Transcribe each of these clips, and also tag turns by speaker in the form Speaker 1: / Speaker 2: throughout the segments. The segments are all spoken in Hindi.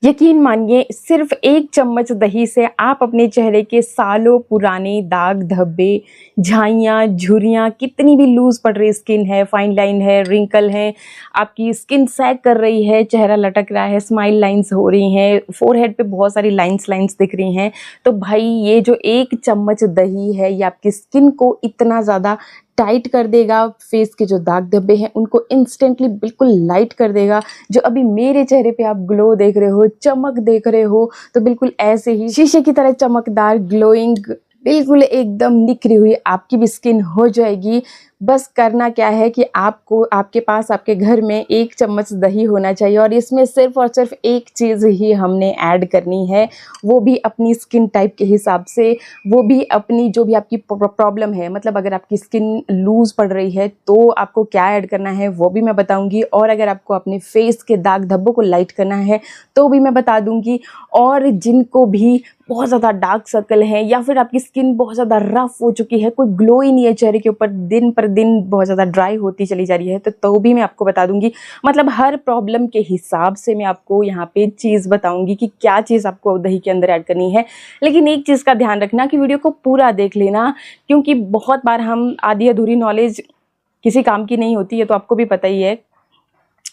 Speaker 1: यकीन मानिए सिर्फ 1 चम्मच दही से आप अपने चेहरे के सालों पुराने दाग धब्बे, झाइयाँ, झुर्रियाँ, कितनी भी लूज़ पड़ रही स्किन है, फाइन लाइन है, रिंकल है, आपकी स्किन सैग कर रही है, चेहरा लटक रहा है, स्माइल लाइन्स हो रही हैं, फोरहेड पे बहुत सारी लाइन्स दिख रही हैं। तो भाई ये जो 1 चम्मच दही है ये आपकी स्किन को इतना ज़्यादा टाइट कर देगा, फेस के जो दाग धब्बे हैं उनको इंस्टेंटली बिल्कुल लाइट कर देगा। जो अभी मेरे चेहरे पे आप ग्लो देख रहे हो, चमक देख रहे हो, तो बिल्कुल ऐसे ही शीशे की तरह चमकदार, ग्लोइंग, बिल्कुल एकदम निखरी हुई आपकी भी स्किन हो जाएगी। बस करना क्या है कि आपको आपके पास आपके घर में 1 चम्मच दही होना चाहिए और इसमें सिर्फ़ और सिर्फ एक चीज़ ही हमने ऐड करनी है, वो भी अपनी स्किन टाइप के हिसाब से, वो भी अपनी जो भी आपकी प्रॉब्लम है, मतलब अगर आपकी स्किन लूज़ पड़ रही है तो आपको क्या ऐड करना है वो भी मैं बताऊंगी, और अगर आपको अपने फेस के दाग धब्बों को लाइट करना है तो भी मैं बता दूंगी। और जिनको भी बहुत ज़्यादा डार्क सर्कल है या फिर आपकी स्किन बहुत ज़्यादा रफ हो चुकी है, कोई ग्लो ही नहीं है चेहरे के ऊपर, दिन पर दिन बहुत ज़्यादा ड्राई होती चली जा रही है, तो भी मैं आपको बता दूंगी। मतलब हर प्रॉब्लम के हिसाब से मैं आपको यहाँ पे चीज़ बताऊंगी कि क्या चीज़ आपको दही के अंदर ऐड करनी है। लेकिन एक चीज़ का ध्यान रखना कि वीडियो को पूरा देख लेना, क्योंकि बहुत बार हम आधी अधूरी नॉलेज किसी काम की नहीं होती है, तो आपको भी पता ही है।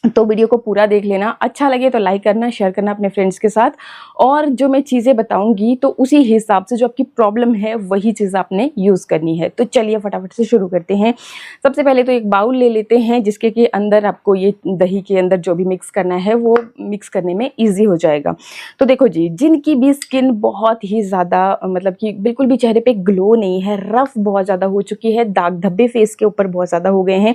Speaker 1: तो वीडियो को पूरा देख लेना, अच्छा लगे तो लाइक करना, शेयर करना अपने फ्रेंड्स के साथ, और जो मैं चीज़ें बताऊंगी तो उसी हिसाब से जो आपकी प्रॉब्लम है वही चीज़ आपने यूज़ करनी है। तो चलिए फटाफट से शुरू करते हैं। सबसे पहले तो एक बाउल ले लेते हैं जिसके के अंदर आपको ये दही के अंदर जो भी मिक्स करना है वो मिक्स करने में ईजी हो जाएगा। तो देखो जी, जिनकी भी स्किन बहुत ही ज़्यादा मतलब कि बिल्कुल भी चेहरे पर ग्लो नहीं है, रफ बहुत ज़्यादा हो चुकी है, दाग धब्बे फेस के ऊपर बहुत ज़्यादा हो गए हैं,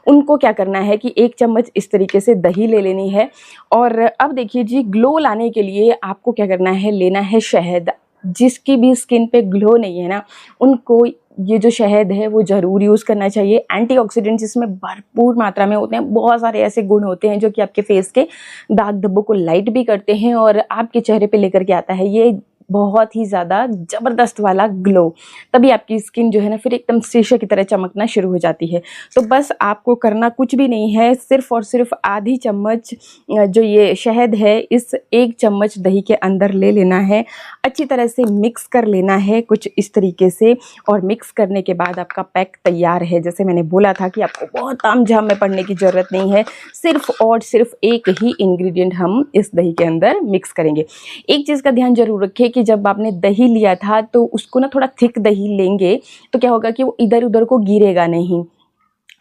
Speaker 1: उनको क्या करना है कि 1 चम्मच इस तरीके से दही ले लेनी है। और अब देखिए जी, ग्लो लाने के लिए आपको क्या करना है, लेना है शहद। जिसकी भी स्किन पे ग्लो नहीं है ना, उनको ये जो शहद है वो ज़रूर यूज़ करना चाहिए। एंटीऑक्सीडेंट्स इसमें भरपूर मात्रा में होते हैं, बहुत सारे ऐसे गुण होते हैं जो कि आपके फेस के दाग धब्बों को लाइट भी करते हैं और आपके चेहरे पे लेकर के आता है ये बहुत ही ज़्यादा ज़बरदस्त वाला ग्लो। तभी आपकी स्किन जो है ना फिर एकदम शीशे की तरह चमकना शुरू हो जाती है। तो बस आपको करना कुछ भी नहीं है, सिर्फ़ और सिर्फ आधी चम्मच जो ये शहद है इस 1 चम्मच दही के अंदर ले लेना है, अच्छी तरह से मिक्स कर लेना है कुछ इस तरीके से। और मिक्स करने के बाद आपका पैक तैयार है। जैसे मैंने बोला था कि आपको बहुत तामझाम में पड़ने की ज़रूरत नहीं है, सिर्फ़ और सिर्फ एक ही इंग्रेडिएंट हम इस दही के अंदर मिक्स करेंगे। एक चीज़ का ध्यान जरूर रखें कि जब आपने दही लिया था तो उसको ना थोड़ा थिक दही लेंगे तो क्या होगा कि वो इधर उधर को गिरेगा नहीं।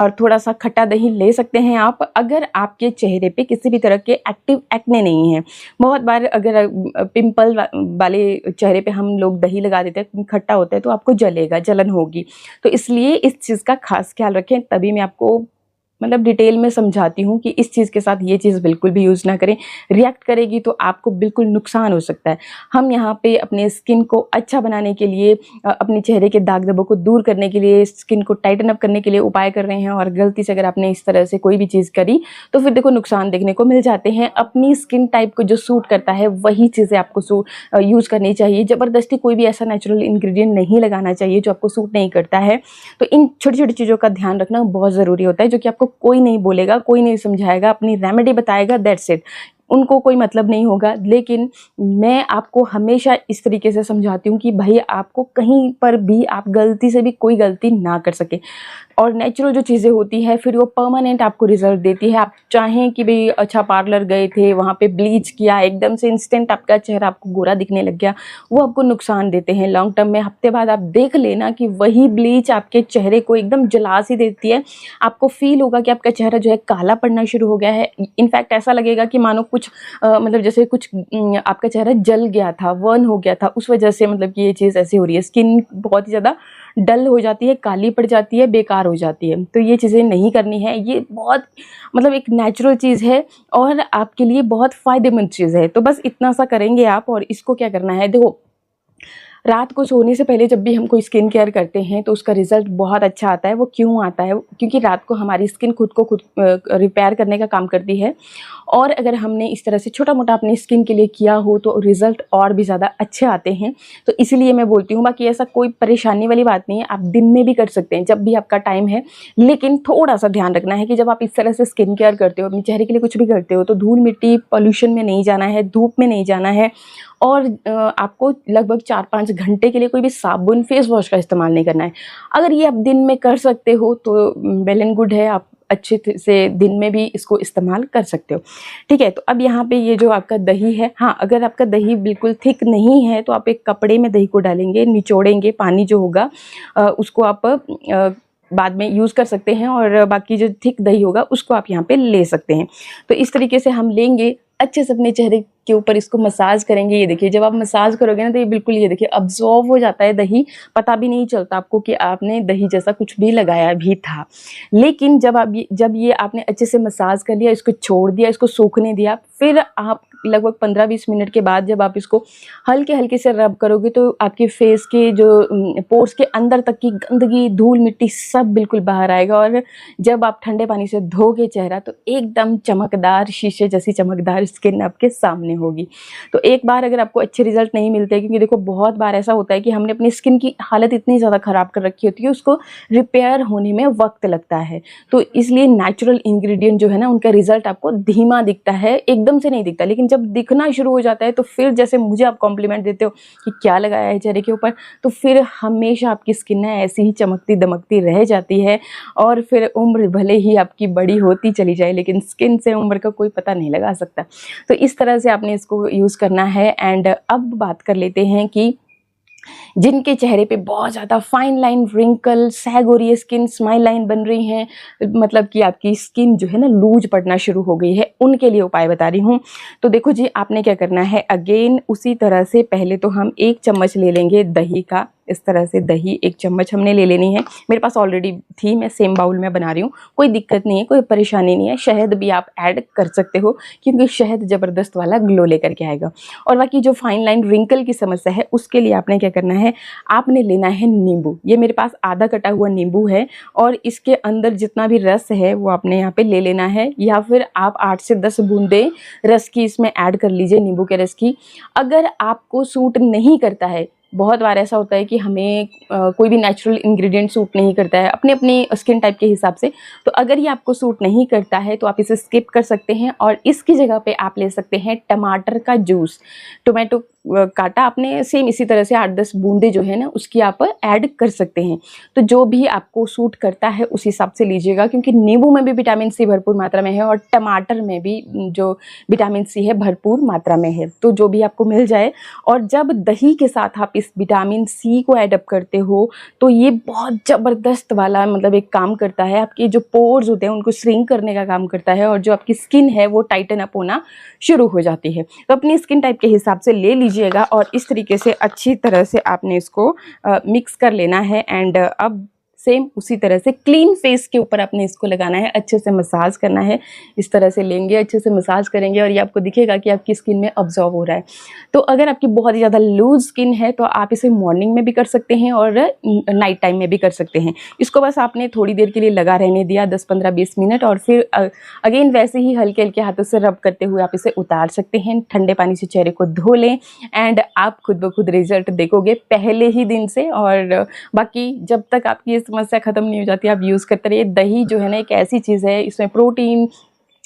Speaker 1: और थोड़ा सा खट्टा दही ले सकते हैं आप अगर आपके चेहरे पे किसी भी तरह के एक्टिव एक्ने नहीं है। बहुत बार अगर पिंपल वाले चेहरे पे हम लोग दही लगा देते हैं, खट्टा होता है तो आपको जलेगा, जलन होगी। तो इसलिए इस चीज़ का खास ख्याल रखें, तभी मैं आपको मतलब डिटेल में समझाती हूँ कि इस चीज़ के साथ ये चीज़ बिल्कुल भी यूज़ ना करें, रिएक्ट करेगी तो आपको बिल्कुल नुकसान हो सकता है। हम यहाँ पे अपने स्किन को अच्छा बनाने के लिए, अपने चेहरे के दाग धब्बों को दूर करने के लिए, स्किन को टाइटन अप करने के लिए उपाय कर रहे हैं, और गलती से अगर आपने इस तरह से कोई भी चीज़ करी तो फिर देखो नुकसान देखने को मिल जाते हैं। अपनी स्किन टाइप को जो सूट करता है वही चीज़ें आपको यूज़ करनी चाहिए। ज़बरदस्ती कोई भी ऐसा नेचुरल इंग्रेडिएंट नहीं लगाना चाहिए जो आपको सूट नहीं करता है। तो इन छोटी छोटी चीज़ों का ध्यान रखना बहुत ज़रूरी होता है, जो कि आपको कोई नहीं बोलेगा, कोई नहीं समझाएगा, अपनी रेमेडी बताएगा, दैट्स इट। उनको कोई मतलब नहीं होगा। लेकिन मैं आपको हमेशा इस तरीके से समझाती हूँ कि भाई आपको कहीं पर भी आप गलती से भी कोई गलती ना कर सके। और नेचुरल जो चीज़ें होती है फिर वो परमानेंट आपको रिजल्ट देती है। आप चाहें कि भाई अच्छा पार्लर गए थे, वहाँ पे ब्लीच किया, एकदम से इंस्टेंट आपका चेहरा आपको गोरा दिखने लग गया, वो आपको नुकसान देते हैं लॉन्ग टर्म में। हफ्ते बाद आप देख लेना कि वही ब्लीच आपके चेहरे को एकदम जला सी देती है। आपको फील होगा कि आपका चेहरा जो है काला पड़ना शुरू हो गया है। इनफैक्ट ऐसा लगेगा कि मानो कुछ मतलब जैसे कुछ आपका चेहरा जल गया था, वर्न हो गया था, उस वजह से मतलब कि ये चीज़ ऐसी हो रही है। स्किन बहुत ही ज़्यादा डल हो जाती है, काली पड़ जाती है, बेकार हो जाती है। तो ये चीज़ें नहीं करनी है। ये बहुत मतलब एक नेचुरल चीज़ है और आपके लिए बहुत फ़ायदेमंद चीज़ है। तो बस इतना सा करेंगे आप। और इसको क्या करना है, देखो रात को सोने से पहले जब भी हम कोई स्किन केयर करते हैं तो उसका रिजल्ट बहुत अच्छा आता है। वो क्यों आता है? क्योंकि रात को हमारी स्किन खुद को खुद रिपेयर करने का काम करती है, और अगर हमने इस तरह से छोटा-मोटा अपनी स्किन के लिए किया हो तो रिजल्ट और भी ज़्यादा अच्छे आते हैं। तो इसीलिए मैं बोलती हूँ, बाकी ऐसा कोई परेशानी वाली बात नहीं है, आप दिन में भी कर सकते हैं, जब भी आपका टाइम है। लेकिन थोड़ा-सा ध्यान रखना है कि जब आप इस तरह से स्किन केयर करते हो, अपने चेहरे के लिए कुछ भी करते हो, तो धूल-मिट्टी, पॉल्यूशन में नहीं जाना है, धूप में नहीं जाना है, और आपको लगभग 4-5 घंटे के लिए कोई भी साबुन, फेस वॉश का इस्तेमाल नहीं करना है। अगर ये आप दिन में कर सकते हो तो वेल एंड गुड है, आप अच्छे से दिन में भी इसको इस्तेमाल कर सकते हो। ठीक है, तो अब यहाँ पे ये जो आपका दही है, हाँ, अगर आपका दही बिल्कुल थिक नहीं है तो आप एक कपड़े में दही को डालेंगे, निचोड़ेंगे, पानी जो होगा उसको आप बाद में यूज़ कर सकते हैं, और बाकी जो थिक दही होगा उसको आप यहाँ पे ले सकते हैं। तो इस तरीके से हम लेंगे, अच्छे से अपने चेहरे के ऊपर इसको मसाज करेंगे। ये देखिए, जब आप मसाज करोगे ना तो ये बिल्कुल, ये देखिए, अब्जॉर्ब हो जाता है दही, पता भी नहीं चलता आपको कि आपने दही जैसा कुछ भी लगाया भी था। लेकिन जब ये आपने अच्छे से मसाज कर लिया, इसको छोड़ दिया, इसको सूखने दिया, फिर आप लगभग 15-20 मिनट के बाद जब आप इसको हल्के-हल्के से रब करोगे तो आपके फेस के जो पोर्स के अंदर तक की गंदगी, धूल मिट्टी सब बिल्कुल बाहर आएगा, और जब आप ठंडे पानी से धोगे चेहरा तो एकदम चमकदार, शीशे जैसी चमकदार स्किन आपके सामने होगी। तो एक बार अगर आपको अच्छे रिजल्ट नहीं मिलते, क्योंकि देखो बहुत बार ऐसा होता है कि हमने अपनी स्किन की हालत इतनी ज़्यादा ख़राब कर रखी होती है, उसको रिपेयर होने में वक्त लगता है। तो इसलिए नेचुरल इंग्रेडिएंट जो है ना, उनका रिजल्ट आपको धीमा दिखता है, एकदम से नहीं दिखता, लेकिन जब दिखना शुरू हो जाता है तो फिर जैसे मुझे आप कॉम्प्लीमेंट देते हो कि क्या लगाया है चेहरे के ऊपर, तो फिर हमेशा आपकी स्किन ना ऐसी ही चमकती दमकती रह जाती है, और फिर उम्र भले ही आपकी बड़ी होती चली जाए, लेकिन स्किन से उम्र का कोई पता नहीं लगा सकता। तो इस तरह से आपने इसको यूज़ करना है। एंड अब बात कर लेते हैं कि जिनके चेहरे पे बहुत ज़्यादा फाइन लाइन, रिंकल, सैग हो रही है स्किन, स्माइल लाइन बन रही हैं, मतलब कि आपकी स्किन जो है ना लूज पड़ना शुरू हो गई है, उनके लिए उपाय बता रही हूँ। तो देखो जी, आपने क्या करना है, अगेन उसी तरह से पहले तो हम 1 चम्मच ले लेंगे दही का। इस तरह से दही 1 चम्मच हमने ले लेनी है। मेरे पास ऑलरेडी थी, मैं सेम बाउल में बना रही हूँ, कोई दिक्कत नहीं है, कोई परेशानी नहीं है। शहद भी आप ऐड कर सकते हो, क्योंकि शहद ज़बरदस्त वाला ग्लो लेकर के आएगा। और बाकी जो फाइन लाइन रिंकल की समस्या है, उसके लिए आपने क्या करना है, आपने लेना है नींबू। ये मेरे पास आधा कटा हुआ नींबू है, और इसके अंदर जितना भी रस है वो आपने यहाँ पे ले लेना है, या फिर आप 8 से 10 बूंदे रस की इसमें ऐड कर लीजिए, नींबू के रस की। अगर आपको सूट नहीं करता है, बहुत बार ऐसा होता है कि हमें कोई भी नेचुरल इंग्रेडिएंट सूट नहीं करता है अपने अपने स्किन टाइप के हिसाब से, तो अगर ये आपको सूट नहीं करता है तो आप इसे स्किप कर सकते हैं, और इसकी जगह पे आप ले सकते हैं टमाटर का जूस। टोमेटो काटा आपने, सेम इसी तरह से 8-10 बूंदे जो है ना उसकी आप ऐड कर सकते हैं। तो जो भी आपको सूट करता है उस हिसाब से लीजिएगा, क्योंकि नींबू में भी विटामिन सी भरपूर मात्रा में है, और टमाटर में भी जो विटामिन सी है भरपूर मात्रा में है, तो जो भी आपको मिल जाए। और जब दही के साथ आप इस विटामिन सी को ऐडअप करते हो तो ये बहुत ज़बरदस्त वाला मतलब एक काम करता है, आपके जो पोर्स होते हैं उनको श्रिंक करने का काम करता है, और जो आपकी स्किन है वो टाइटन अप होना शुरू हो जाती है। तो अपनी स्किन टाइप के हिसाब से ले लीजिएगा, और इस तरीके से अच्छी तरह से आपने इसको मिक्स कर लेना है। एंड अब सेम उसी तरह से क्लीन फेस के ऊपर आपने इसको लगाना है, अच्छे से मसाज करना है। इस तरह से लेंगे, अच्छे से मसाज करेंगे, और ये आपको दिखेगा कि आपकी स्किन में अब्जॉर्ब हो रहा है। तो अगर आपकी बहुत ही ज़्यादा लूज स्किन है तो आप इसे मॉर्निंग में भी कर सकते हैं और नाइट टाइम में भी कर सकते हैं। इसको बस आपने थोड़ी देर के लिए लगा रहने दिया, 10-15-20 मिनट, और फिर अगेन वैसे ही हल्के हल्के हाथों से रब करते हुए आप इसे उतार सकते हैं। ठंडे पानी से चेहरे को धो लें, एंड आप खुद ब खुद रिजल्ट देखोगे पहले ही दिन से। और बाकी जब तक आपकी ये समस्या खत्म नहीं हो जाती आप यूज़ करते रहिए। दही जो है ना एक ऐसी चीज़ है, इसमें प्रोटीन,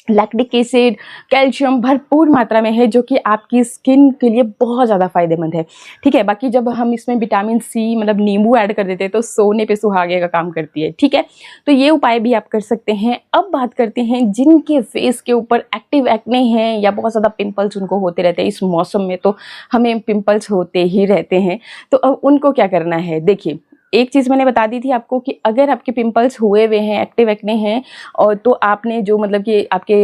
Speaker 1: लैक्टिक एसिड, कैल्शियम भरपूर मात्रा में है, जो कि आपकी स्किन के लिए बहुत ज़्यादा फायदेमंद है। ठीक है, बाकी जब हम इसमें विटामिन सी मतलब नींबू ऐड कर देते हैं तो सोने पे सुहागे का काम करती है। ठीक है, तो ये उपाय भी आप कर सकते हैं। अब बात करते हैं जिनके फेस के ऊपर एक्टिव एक्ने हैं या बहुत ज़्यादा पिंपल्स उनको होते रहते हैं। इस मौसम में तो हमें पिंपल्स होते ही रहते हैं, तो अब उनको क्या करना है। देखिए, एक चीज़ मैंने बता दी थी आपको कि अगर आपके पिंपल्स हुए हुए हैं, एक्टिव एक्ने हैं, और तो आपने जो मतलब कि आपके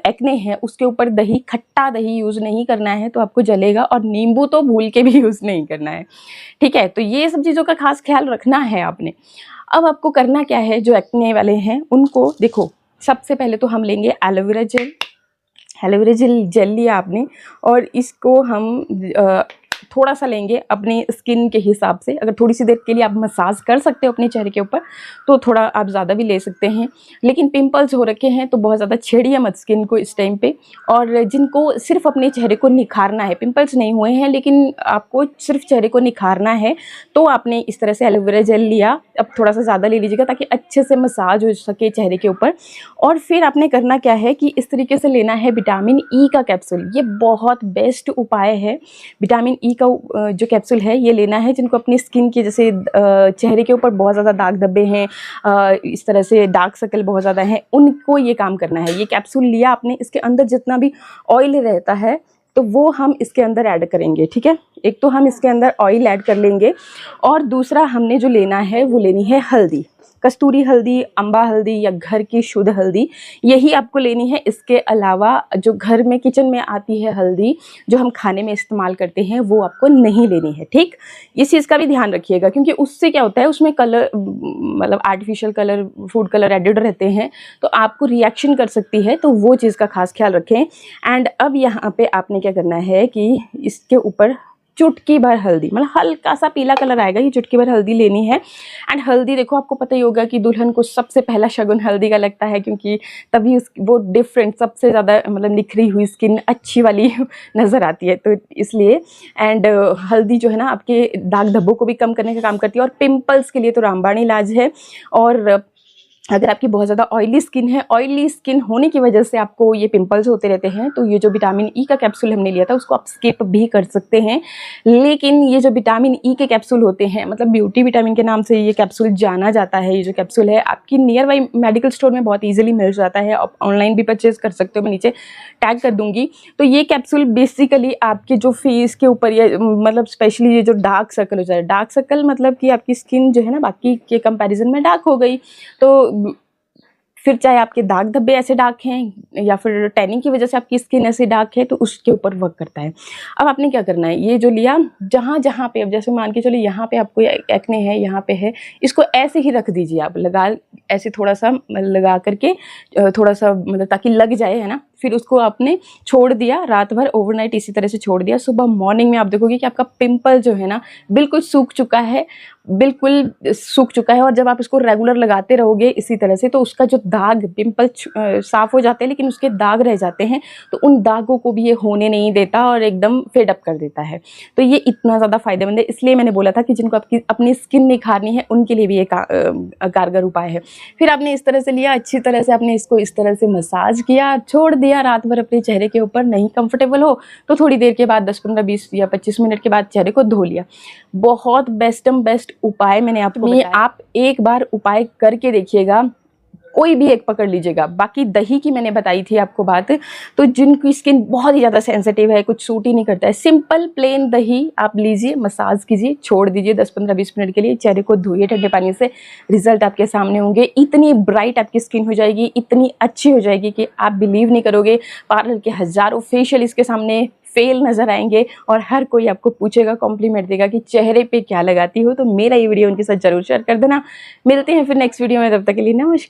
Speaker 1: एक्ने हैं उसके ऊपर दही, खट्टा दही यूज़ नहीं करना है, तो आपको जलेगा, और नींबू तो भूल के भी यूज़ नहीं करना है। ठीक है, तो ये सब चीज़ों का खास ख्याल रखना है आपने। अब आपको करना क्या है, जो एक्ने वाले हैं उनको देखो, सबसे पहले तो हम लेंगे एलोवेरा जेल। एलोवेरा जेल लिया आपने, और इसको हम थोड़ा सा लेंगे अपनी स्किन के हिसाब से। अगर थोड़ी सी देर के लिए आप मसाज कर सकते हो अपने चेहरे के ऊपर तो थोड़ा आप ज़्यादा भी ले सकते हैं। लेकिन पिंपल्स हो रखे हैं तो बहुत ज़्यादा छेड़िए मत स्किन को इस टाइम पे। और जिनको सिर्फ अपने चेहरे को निखारना है, पिंपल्स नहीं हुए हैं लेकिन आपको सिर्फ चेहरे को निखारना है, तो आपने इस तरह से एलोवेरा जेल लिया। अब थोड़ा सा ज़्यादा ले लीजिएगा ताकि अच्छे से मसाज हो सके चेहरे के ऊपर। और फिर आपने करना क्या है कि इस तरीके से लेना है विटामिन ई का कैप्सूल। ये बहुत बेस्ट उपाय है। विटामिन ई का जो कैप्सूल है ये लेना है जिनको अपनी स्किन के जैसे चेहरे के ऊपर बहुत ज़्यादा दाग धब्बे हैं, इस तरह से डार्क सर्कल बहुत ज़्यादा हैं, उनको ये काम करना है। ये कैप्सूल लिया आपने, इसके अंदर जितना भी ऑयल रहता है तो वो हम इसके अंदर ऐड करेंगे, ठीक है। एक तो हम इसके अंदर ऑयल ऐड कर लेंगे और दूसरा हमने जो लेना है वो लेनी है हल्दी, कस्तूरी हल्दी, अम्बा हल्दी या घर की शुद्ध हल्दी, यही आपको लेनी है। इसके अलावा जो घर में किचन में आती है हल्दी जो हम खाने में इस्तेमाल करते हैं वो आपको नहीं लेनी है, ठीक। इस चीज़ का भी ध्यान रखिएगा क्योंकि उससे क्या होता है, उसमें कलर मतलब artificial colour, food colour added रहते हैं तो आपको रिएक्शन कर सकती है, तो वो चीज़ का खास ख्याल रखें। एंड अब यहाँ पे आपने क्या करना है कि इसके ऊपर चुटकी भर हल्दी, मतलब हल्का सा पीला कलर आएगा, ये चुटकी भर हल्दी लेनी है। एंड हल्दी देखो, आपको पता ही होगा कि दुल्हन को सबसे पहला शगुन हल्दी का लगता है क्योंकि तभी वो डिफरेंट, सबसे ज़्यादा मतलब निखरी हुई स्किन अच्छी वाली नज़र आती है, तो इसलिए। एंड हल्दी जो है ना आपके दाग धब्बों को भी कम करने का काम करती है और पिंपल्स के लिए तो रामबाण इलाज है। और अगर आपकी बहुत ज़्यादा ऑयली स्किन है, ऑयली स्किन होने की वजह से आपको ये पिंपल्स होते रहते हैं, तो ये जो विटामिन ई का कैप्सूल हमने लिया था उसको आप स्किप भी कर सकते हैं। लेकिन ये जो विटामिन ई के कैप्सूल होते हैं, मतलब ब्यूटी विटामिन के नाम से ये कैप्सूल जाना जाता है, ये जो कैप्सूल है आपकी नियर बाई मेडिकल स्टोर में बहुत ईजिली मिल जाता है, आप ऑनलाइन भी परचेज कर सकते हो, मैं नीचे टैग कर दूँगी। तो ये कैप्सूल बेसिकली आपके जो फेस के ऊपर या मतलब स्पेशली ये जो डार्क सर्कल हो जाए, डार्क सर्कल मतलब कि आपकी स्किन जो है ना बाकी के कंपैरिजन में डार्क हो गई, तो फिर चाहे आपके दाग धब्बे ऐसे डार्क हैं या फिर टैनिंग की वजह से आपकी स्किन ऐसे डार्क है, तो उसके ऊपर वर्क करता है। अब आपने क्या करना है, ये जो लिया जहाँ जहाँ पे, अब जैसे मान के चलिए यहाँ पे आपको एक्ने है, यहाँ पे है, इसको ऐसे ही रख दीजिए आप, लगा ऐसे थोड़ा सा लगा करके थोड़ा सा मतलब ताकि लग जाए, है ना। फिर उसको आपने छोड़ दिया रात भर, ओवरनाइट इसी तरह से छोड़ दिया। सुबह मॉर्निंग में आप देखोगे कि आपका पिंपल जो है ना बिल्कुल सूख चुका है, बिल्कुल सूख चुका है। और जब आप इसको रेगुलर लगाते रहोगे इसी तरह से, तो उसका जो दाग, पिंपल साफ हो जाते हैं लेकिन उसके दाग रह जाते हैं, तो उन दागों को भी ये होने नहीं देता और एकदम फेड अप कर देता है। तो ये इतना ज़्यादा फायदेमंद है, इसलिए मैंने बोला था कि जिनको आपकी अपनी स्किन निखारनी है उनके लिए भी ये कारगर उपाय है। फिर आपने इस तरह से लिया, अच्छी तरह से आपने इसको इस तरह से मसाज किया, छोड़ दिया रात भर अपने चेहरे के ऊपर। नहीं कंफर्टेबल हो तो थोड़ी देर के बाद 10, 15, 20 या 25 मिनट के बाद चेहरे को धो लिया। बहुत बेस्ट उपाय मैंने आपको बताया। आप एक बार उपाय करके देखिएगा, कोई भी एक पकड़ लीजिएगा। बाकी दही की मैंने बताई थी आपको बात, तो जिनकी स्किन बहुत ही ज़्यादा सेंसिटिव है, कुछ सूट ही नहीं करता है, सिंपल प्लेन दही आप लीजिए, मसाज कीजिए, छोड़ दीजिए 10, 15, 20 मिनट के लिए, चेहरे को धोइए ठंडे पानी से। रिजल्ट आपके सामने होंगे, इतनी ब्राइट आपकी स्किन हो जाएगी, इतनी अच्छी हो जाएगी कि आप बिलीव नहीं करोगे। पार्लर के हज़ारों फेशियल इसके सामने फेल नज़र आएंगे और हर कोई आपको पूछेगा, कॉम्प्लीमेंट देगा कि चेहरे पे क्या लगाती हो। तो मेरा ये वीडियो उनके साथ जरूर शेयर कर देना। मिलते हैं फिर नेक्स्ट वीडियो में, तब तक के लिए नमस्कार।